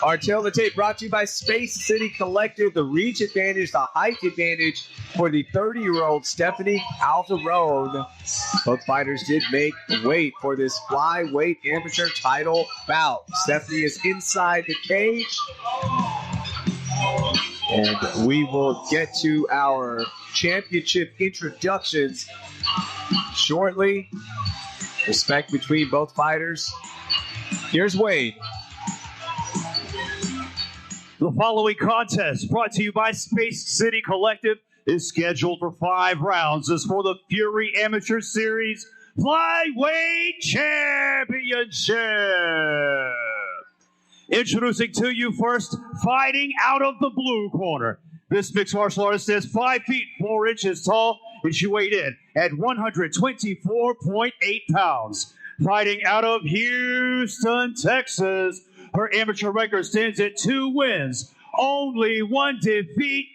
Our tail of the tape brought to you by Space City Collective, the reach advantage, the height advantage for the 30-year-old Stephanie Calderon. Both fighters did make weight for this flyweight amateur title bout. Stephanie is inside the cage. And we will get to our championship introductions shortly. Respect between both fighters. Here's Wade. The following contest, brought to you by Space City Collective, is scheduled for 5 rounds. Is for the Fury Amateur Series Flyweight Championship. Introducing to you first, fighting out of the blue corner. This mixed martial artist is 5 feet 4 inches tall, and she weighed in at 124.8 pounds. Fighting out of Houston, Texas. Her amateur record stands at 2 wins, only 1 defeat.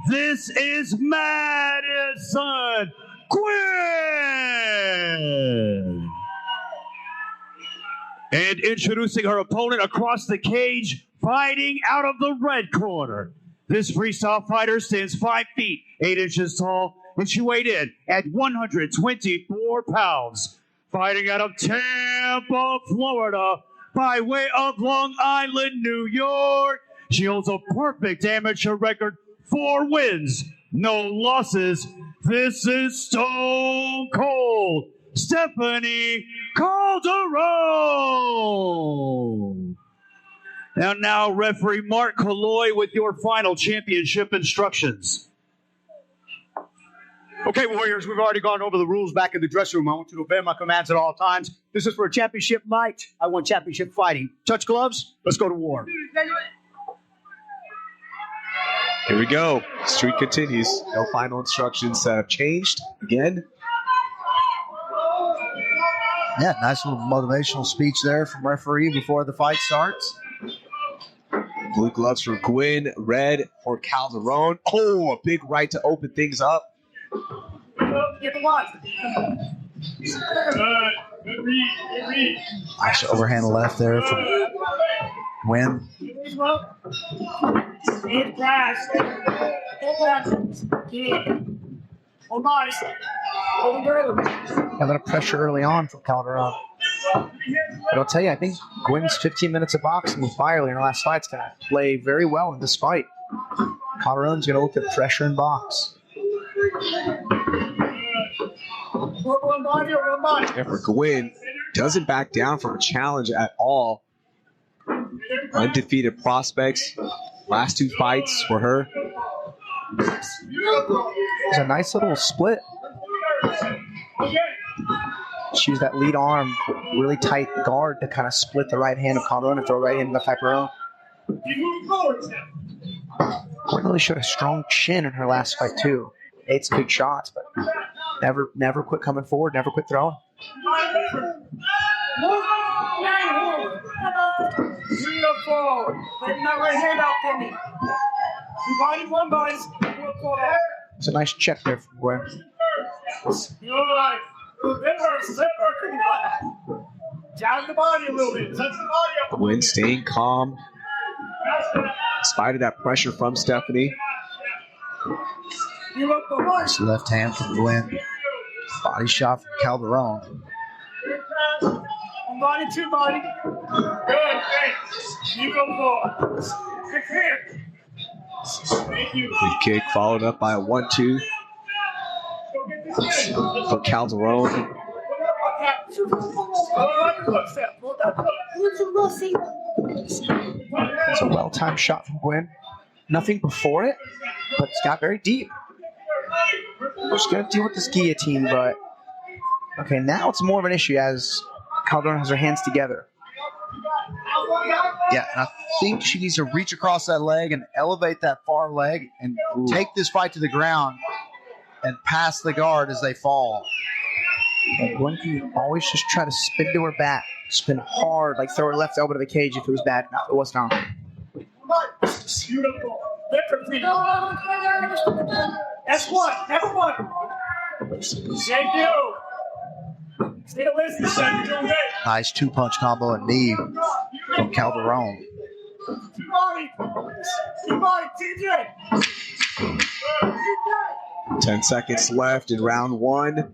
This is Madison Guinn. And introducing her opponent across the cage, fighting out of the red corner. This freestyle fighter stands 5 feet 8 inches tall, and she weighed in at 124 pounds. Fighting out of Tampa, Florida, by way of Long Island, New York. She holds a perfect amateur record, 4 wins, no losses. This is Stone Cold Stephanie Calderon. And now referee Mark Colloy with your final championship instructions. Okay, Warriors, we've already gone over the rules back in the dressing room. I want you to obey my commands at all times. This is for a championship night. I want championship fighting. Touch gloves. Let's go to war. Here we go. Streak continues. No final instructions changed again. Yeah, nice little motivational speech there from referee before the fight starts. Blue gloves for Guinn, red for Calderon. Oh, a big right to open things up. Nice overhand left there from Guinn. Having a pressure early on from Calderon. But I'll tell you, I think Gwynn's 15 minutes of boxing with Firely in her last fight's going to play very well in this fight. Calderon's going to look at pressure and box. And for Guinn, doesn't back down from a challenge at all. Undefeated prospects. Last 2 fights for her. It's a nice little split. She used that lead arm, really tight guard to kind of split the right hand of Calderon and throw right hand in the Calderon. Guinn really showed a strong chin in her last fight too. Ate some big shots, but never quit coming forward, never quit throwing. It's a nice check there from Guinn. Guinn staying calm in spite of that pressure from Stephanie. Nice left hand from Guinn. Body shot from Calderon. Body to body. Good. You go forward. Thank you. Big kick followed up by a 1-2 for Calderon. It's a well-timed shot from Guinn. Nothing before it, but it's got very deep. We're just going to deal with this guillotine, but okay, now it's more of an issue as Calderon has her hands together. Yeah, and I think she needs to reach across that leg and elevate that far leg and take this fight to the ground and pass the guard as they fall. And Guinn can always just try to spin to her back, spin hard, like throw her left elbow to the cage if it was bad. No, it was not. Beautiful. That's one. Never one. Thank you. Still listening. Nice 2-punch combo and knee from Calderon. TJ. 10 seconds left in round one.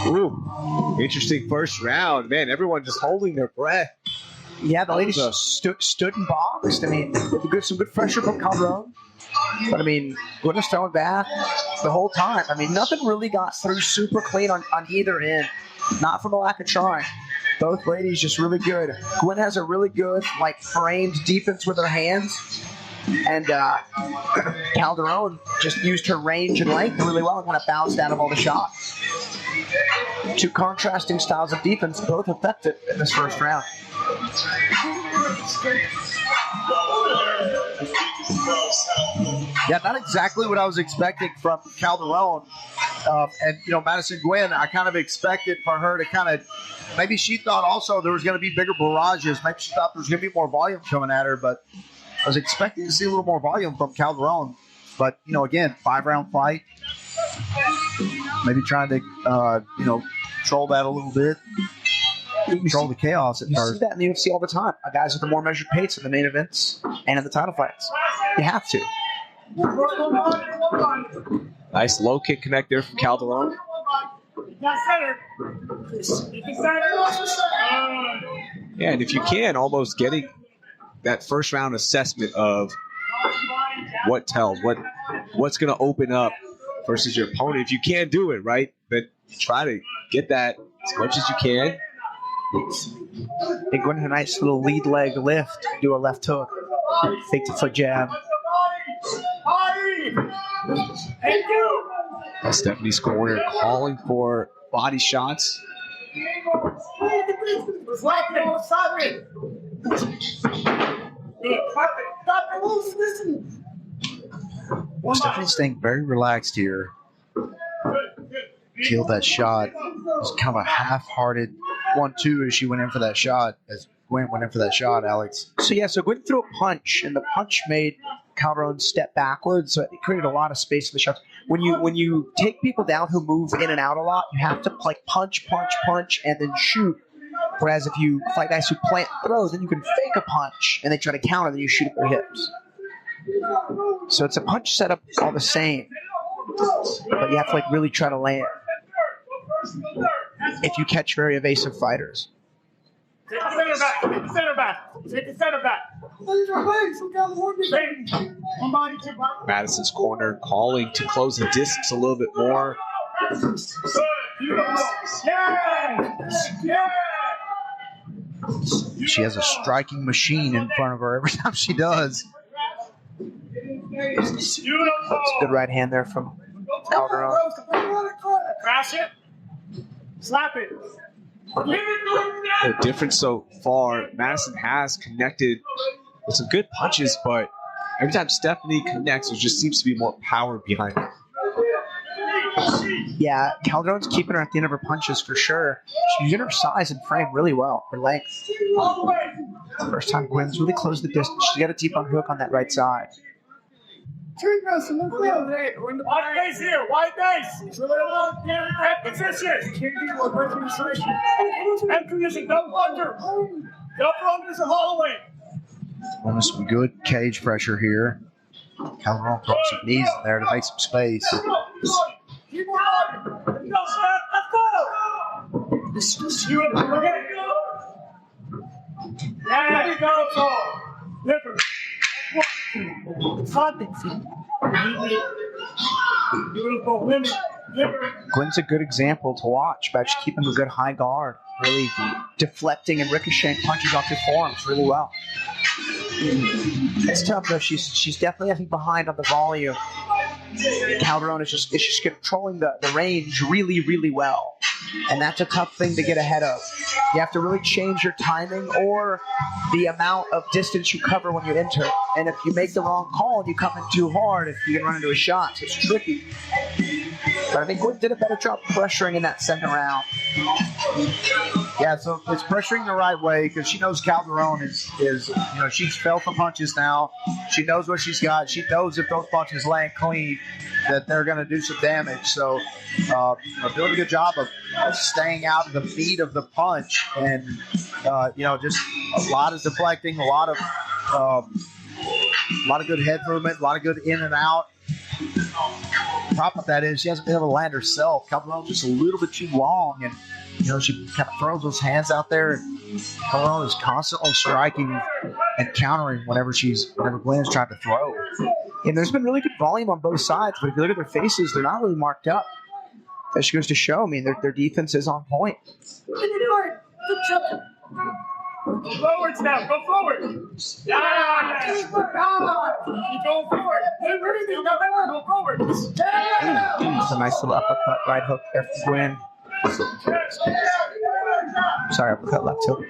Ooh, interesting first round. Man, everyone just holding their breath. Yeah, the ladies stood and boxed. I mean, some good pressure from Calderon. But, I mean, Guinn was throwing back the whole time. I mean, nothing really got through super clean on either end. Not from a lack of trying. Both ladies just really good. Guinn has a really good, framed defense with her hands. And Calderon just used her range and length really well and kind of bounced out of all the shots. Two contrasting styles of defense, both effective in this first round. Yeah, not exactly what I was expecting from Calderon. And, Madison Guinn, I kind of expected for her to kind of, maybe she thought also there was going to be bigger barrages. Maybe she thought there was going to be more volume coming at her, but I was expecting to see a little more volume from Calderon. But, again, 5-round fight. Maybe trying to, control that a little bit. Control the chaos at You first. see that in the UFC all the time. Guys with the more measured pace in the main events and in the title fights. You have to. Nice low kick connect there from Calderon. Yeah, and if you can, almost getting that first round assessment of what tells, what's going to open up versus your opponent. If you can't do it, right, then try to get that as much as you can. They go into a nice little lead leg lift, do a left hook, fake to foot jab. Stephanie's corner calling for body shots. Stephanie's staying very relaxed here. Killed that shot. It was kind of a half-hearted 1-2 as she went in for that shot. As Guinn went in for that shot, Alex. So Guinn threw a punch, and the punch made Calderon step backwards, so it created a lot of space for the shots. When you take people down who move in and out a lot, you have to punch, and then shoot. Whereas if you fight guys who plant throws, then you can fake a punch, and they try to counter, then you shoot at their hips. So it's a punch setup all the same, but you have to really try to land if you catch very evasive fighters. Take the center back. Madison's corner calling to close the distance a little bit more. She has a striking machine in front of her every time she does. It's a good right hand there from Calderon. Crash it. Slap it. The difference so far, Madison has connected with some good punches, but every time Stephanie connects, there just seems to be more power behind it. Yeah, Calderon's keeping her at the end of her punches for sure. She's using her size and frame really well, her length. First time Guinn's really closed the distance. She's got a deep hook on that right side. White base here. White base. Position. Entry is a double under. Double under is a hallway. Almost some good cage pressure here. Calderon brought some knees in there to make some space. Keep on. Let's go. There you go. Liver. Guinn's a good example to watch about just keeping a good high guard, really deflecting and ricocheting punches off your forearms really well. It's tough though. She's definitely, I think, behind on the volume. Calderon is just controlling the range really, really well. And that's a tough thing to get ahead of. You have to really change your timing or the amount of distance you cover when you enter. And if you make the wrong call and you come in too hard, if you can run into a shot, so it's tricky. But I think Guinn did a better job pressuring in that second round. Yeah, so it's pressuring the right way because she knows Calderon is she's felt the punches now. She knows what she's got. She knows if those punches land clean that they're going to do some damage. So doing a good job of staying out of the beat of the punch and, just a lot of deflecting, a lot of good head movement, a lot of good in and out. The problem with that is she hasn't been able to land herself. Calderon's just a little bit too long, and she kind of throws those hands out there. And Calderon is constantly striking and countering whenever Guinn is trying to throw. And there's been really good volume on both sides, but if you look at their faces, they're not really marked up. That just goes to show, their defense is on point. Forwards now, go forward. Keep going forward. Go forward. It's a nice little uppercut right hook there for Guinn. Sorry, uppercut left hook.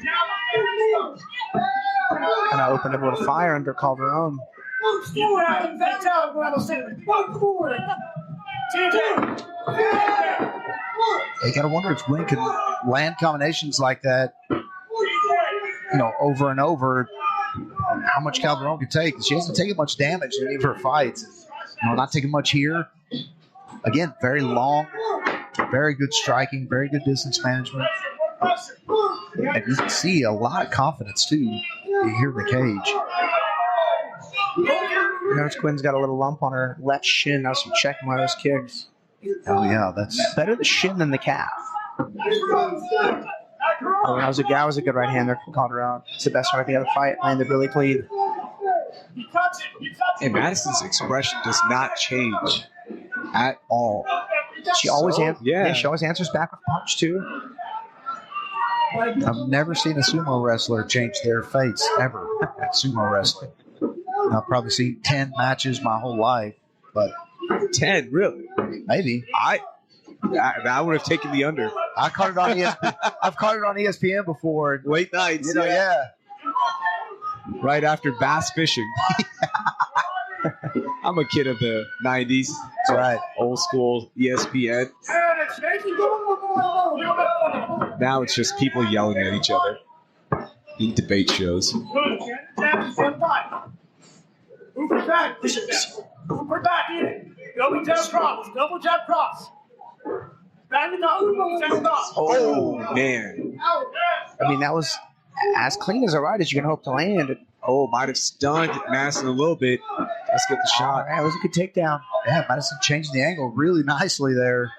And I opened up a little fire under Calderon. You got to wonder if Guinn can land combinations like that, over and over. How much Calderon can take? She hasn't taken much damage in any of her fights. Not taking much here. Again, very long, very good striking, very good distance management. And you can see a lot of confidence, too, here in the cage. Notice Quinn's got a little lump on her left shin. I was checking one of those kicks. Oh, yeah. That's Better the shin than the calf. That was a good right hander from Calderon. It's the best right of the fight. Landed really clean. And Madison's expression does not change at all. She always she always answers back with a punch too. I've never seen a sumo wrestler change their face ever at sumo wrestling. I've probably seen 10 matches my whole life, but 10, really? Maybe. I would have taken the under. I've caught it on ESPN before. Late nights. Yeah. Right after bass fishing. I'm a kid of the 90s. That's right. Old school ESPN. Now it's just people yelling at each other in debate shows. Move back. We're back in. Double jump cross. Back it up. Oh, man. That was as clean as a right as you can hope to land. Oh, might have stunned Madison a little bit. Let's get the shot. That was a good takedown. Yeah, Madison changed the angle really nicely there.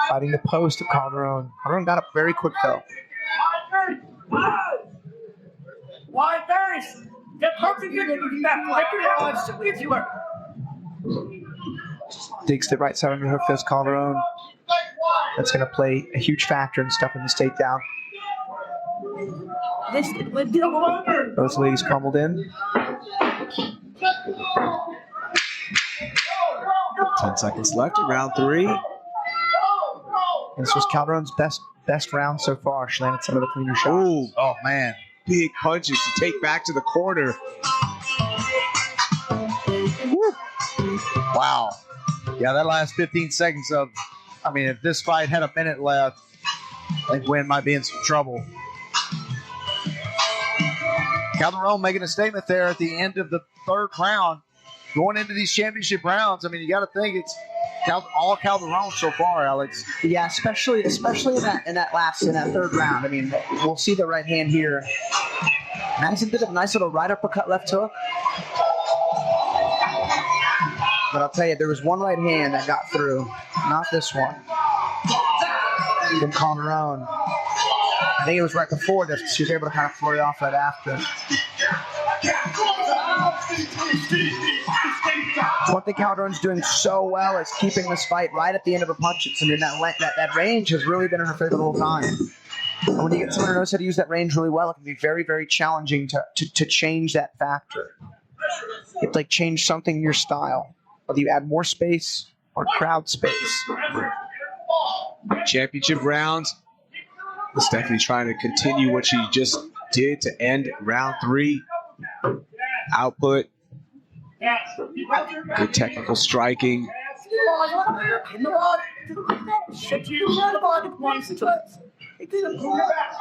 Fighting the post of Calderon. Calderon got up very quick, though. Wide base. Get perfect here. Digs the right side under her fist, Calderon. That's going to play a huge factor in stuffing this takedown. Both ladies crumbled in. 10 seconds left in round 3. And this was Calderon's best round so far. She landed some of the cleaner shots. Ooh. Oh, man. Big punches to take back to the corner. Woo. Wow. Yeah, that last 15 seconds if this fight had a minute left, I think Guinn might be in some trouble. Calderon making a statement there at the end of the third round. Going into these championship rounds, you got to think it's all Calderon so far, Alex. Yeah, especially in that third round. We'll see the right hand here. Madison did a nice little right uppercut left hook. But I'll tell you, there was one right hand that got through. Not this one. From Calderon. I think it was right before this. She was able to kind of flurry off right after. One thing Calderon's doing so well is keeping this fight right at the end of her punches. And that range has really been in her favor the whole time. And when you get someone who knows how to use that range really well, it can be very, very challenging to change that factor. You have to change something in your style. Whether you add more space or crowd space. Championship rounds. Stephanie trying to continue what she just did to end round 3. Output. Good technical striking.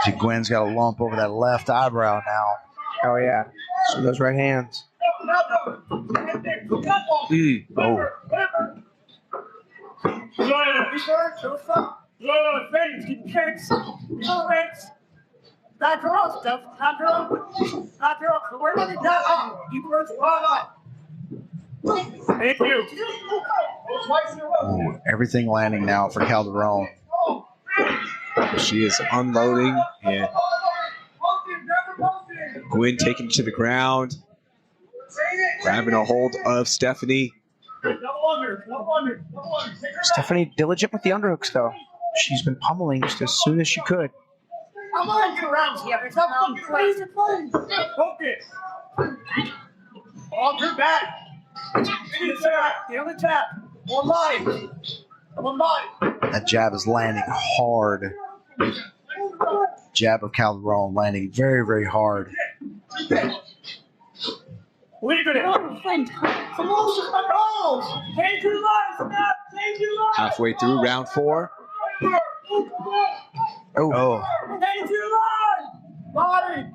See, Gwynn's got a lump over that left eyebrow now. Oh, yeah. So those right hands. Thank you. Ooh, everything landing now for Calderon. She is unloading, and Guinn taking to the ground, grabbing a hold of Stephanie. Stephanie diligent with the underhooks, though. She's been pummeling just as soon as she could. I'm on 2 rounds here. It's not crazy. Focus. All her back. Get on the tap. One line. That jab is landing hard. Jab of Calderon landing very, very hard. Leave it out. Halfway through round 4. Oh. Body.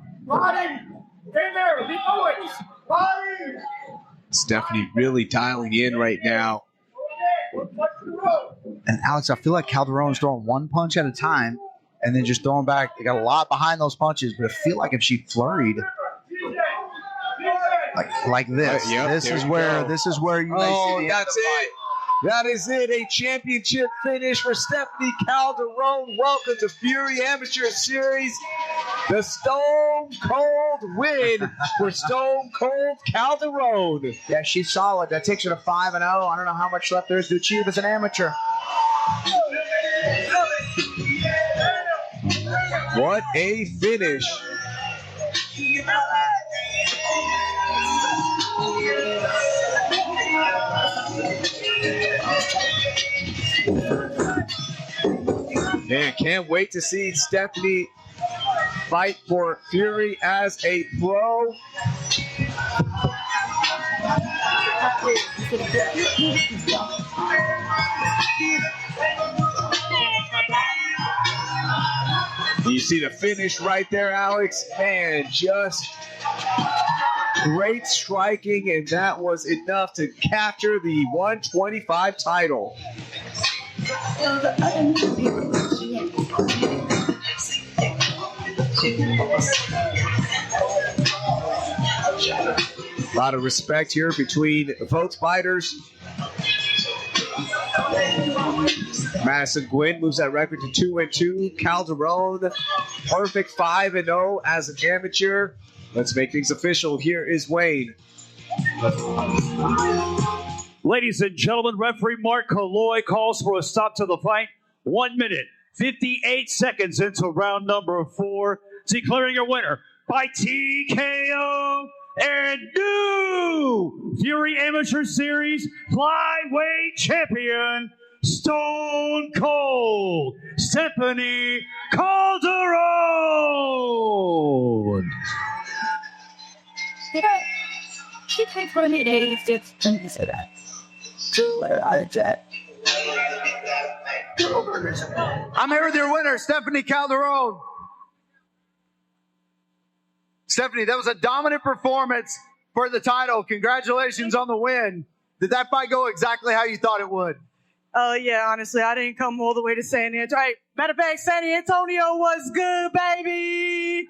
Stay there. Be going. Body. Stephanie really dialing in right now. And Alex, I feel like Calderon's throwing one punch at a time and then just throwing back. They got a lot behind those punches, but I feel like if she flurried like this, Yep, this is where you may see the that's it. That is it. A championship finish for Stephanie Calderon. Welcome to Fury Amateur Series. The Stone Cold win for Stone Cold Calderon. Yeah, she's solid. That takes her to 5-0. I don't know how much left there is to achieve as an amateur. What a finish. Man, can't wait to see Stephanie fight for Fury as a pro. You see the finish right there, Alex? Man, just great striking, and that was enough to capture the 125 title. A lot of respect here between both fighters. Madison Guinn moves that record to 2-2. Calderon, perfect 5-0 as an amateur. Let's make things official. Here is Wayne. Ladies and gentlemen, referee Mark Colloy calls for a stop to the fight. 1 minute, 58 seconds into round number 4. Declaring your winner by TKO and new Fury Amateur Series Flyweight Champion, Stone Cold Stephanie Calderon. She takes 186 things to that. I'm here with your winner, Stephanie Calderon. Stephanie, that was a dominant performance for the title. Congratulations on the win. Did that fight go exactly how you thought it would? Oh, yeah, honestly, I didn't come all the way to San Antonio. Right. Matter of fact, San Antonio was good, baby.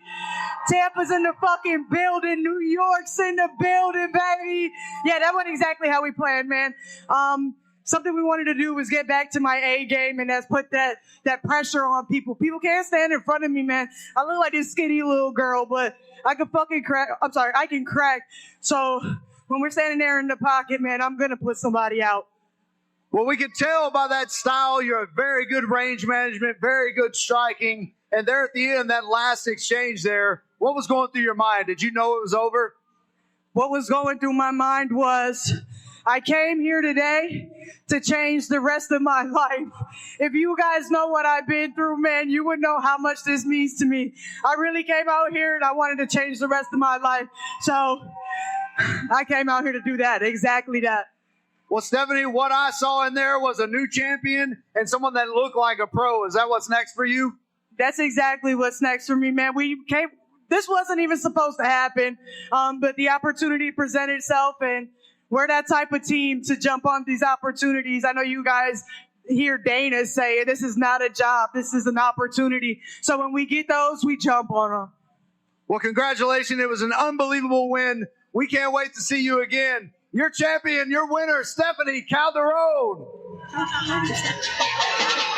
Tampa's in the fucking building. New York's in the building, baby. Yeah, that wasn't exactly how we planned, man. Something we wanted to do was get back to my A game, and that's put that pressure on people. People can't stand in front of me, man. I look like this skinny little girl, but I can fucking crack. I can crack. So when we're standing there in the pocket, man, I'm going to put somebody out. Well, we can tell by that style, you're a very good range management, very good striking. And there at the end, that last exchange there, what was going through your mind? Did you know it was over? What was going through my mind was I came here today to change the rest of my life. If you guys know what I've been through, man, you would know how much this means to me. I really came out here and I wanted to change the rest of my life. So I came out here to do that, exactly that. Well, Stephanie, what I saw in there was a new champion and someone that looked like a pro. Is that what's next for you? That's exactly what's next for me, man. This wasn't even supposed to happen, but the opportunity presented itself, and we're that type of team to jump on these opportunities. I know you guys hear Dana say, this is not a job, this is an opportunity. So when we get those, we jump on them. Well, congratulations. It was an unbelievable win. We can't wait to see you again. Your champion, your winner, Stephanie Calderon.